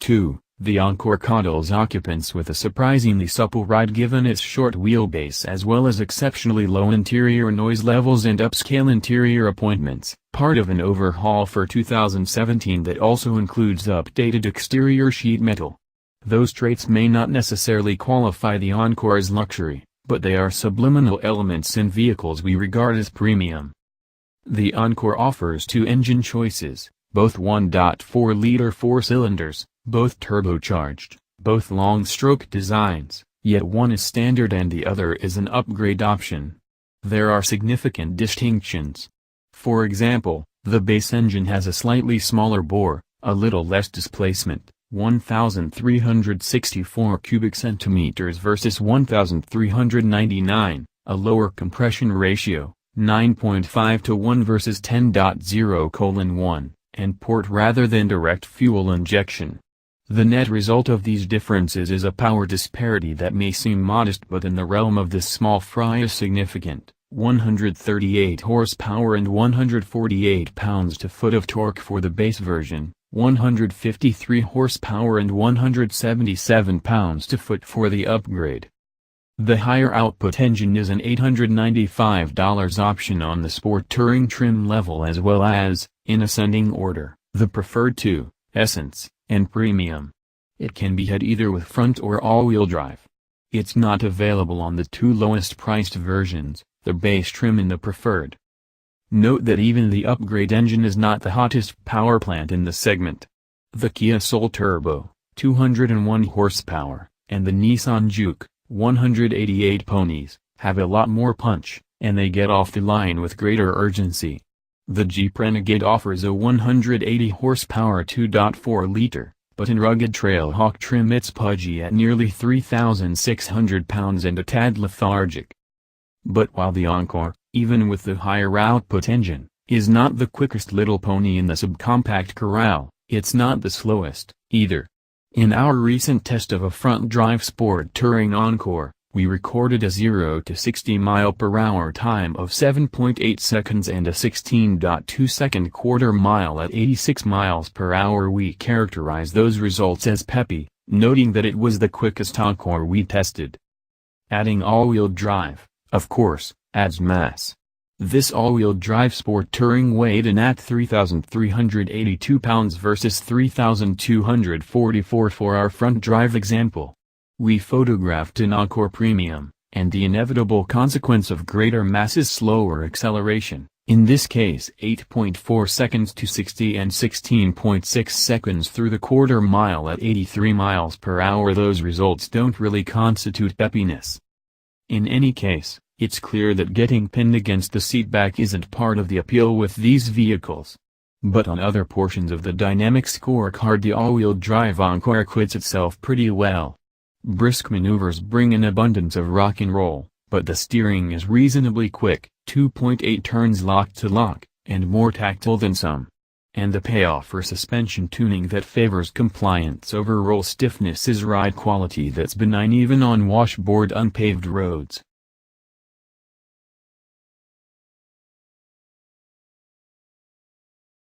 2. The Encore coddles occupants with a surprisingly supple ride given its short wheelbase as well as exceptionally low interior noise levels and upscale interior appointments, part of an overhaul for 2017 that also includes updated exterior sheet metal. Those traits may not necessarily qualify the Encore as luxury, but they are subliminal elements in vehicles we regard as premium. The Encore offers two engine choices, both 1.4-liter four-cylinders, both turbocharged, both long-stroke designs, yet one is standard and the other is an upgrade option. There are significant distinctions. For example, the base engine has a slightly smaller bore, a little less displacement, 1,364 cubic centimeters versus 1,399, a lower compression ratio, 9.5 to 1 versus 10.0:1, and port rather than direct fuel injection. The net result of these differences is a power disparity that may seem modest but in the realm of this small fry is significant, 138 horsepower and 148 pounds-to-foot of torque for the base version, 153 horsepower and 177 pounds-to-foot for the upgrade. The higher output engine is an $895 option on the Sport Touring trim level as well as, in ascending order, the Preferred 2, Essence, and Premium. It can be had either with front or all-wheel drive. It's not available on the two lowest priced versions, the base trim and the Preferred. Note that even the upgrade engine is not the hottest power plant in the segment. The Kia Soul Turbo, 201 horsepower, and the Nissan Juke, 188 ponies, have a lot more punch, and they get off the line with greater urgency. The Jeep Renegade offers a 180 horsepower 2.4-liter, but in rugged Trailhawk trim it's pudgy at nearly 3,600 pounds and a tad lethargic. But while the Encore, even with the higher output engine, is not the quickest little pony in the subcompact corral, it's not the slowest, either. In our recent test of a front-drive Sport Touring Encore, we recorded a 0 to 60 mph time of 7.8 seconds and a 16.2-second quarter-mile at 86 mph. We characterize those results as peppy, noting that it was the quickest Encore we tested. Adding all-wheel drive, of course, adds mass. This all-wheel drive Sport Touring weighed in at 3,382 pounds versus 3,244 for our front drive example. We photographed an Encore Premium, and the inevitable consequence of greater mass is slower acceleration, in this case 8.4 seconds to 60 and 16.6 seconds through the quarter mile at 83 mph. Those results don't really constitute peppiness. In any case, it's clear that getting pinned against the seatback isn't part of the appeal with these vehicles. But on other portions of the dynamic scorecard the all-wheel drive Encore acquits itself pretty well. Brisk maneuvers bring an abundance of rock and roll, but the steering is reasonably quick, 2.8 turns lock to lock, and more tactile than some. And the payoff for suspension tuning that favors compliance over roll stiffness is ride quality that's benign even on washboard unpaved roads.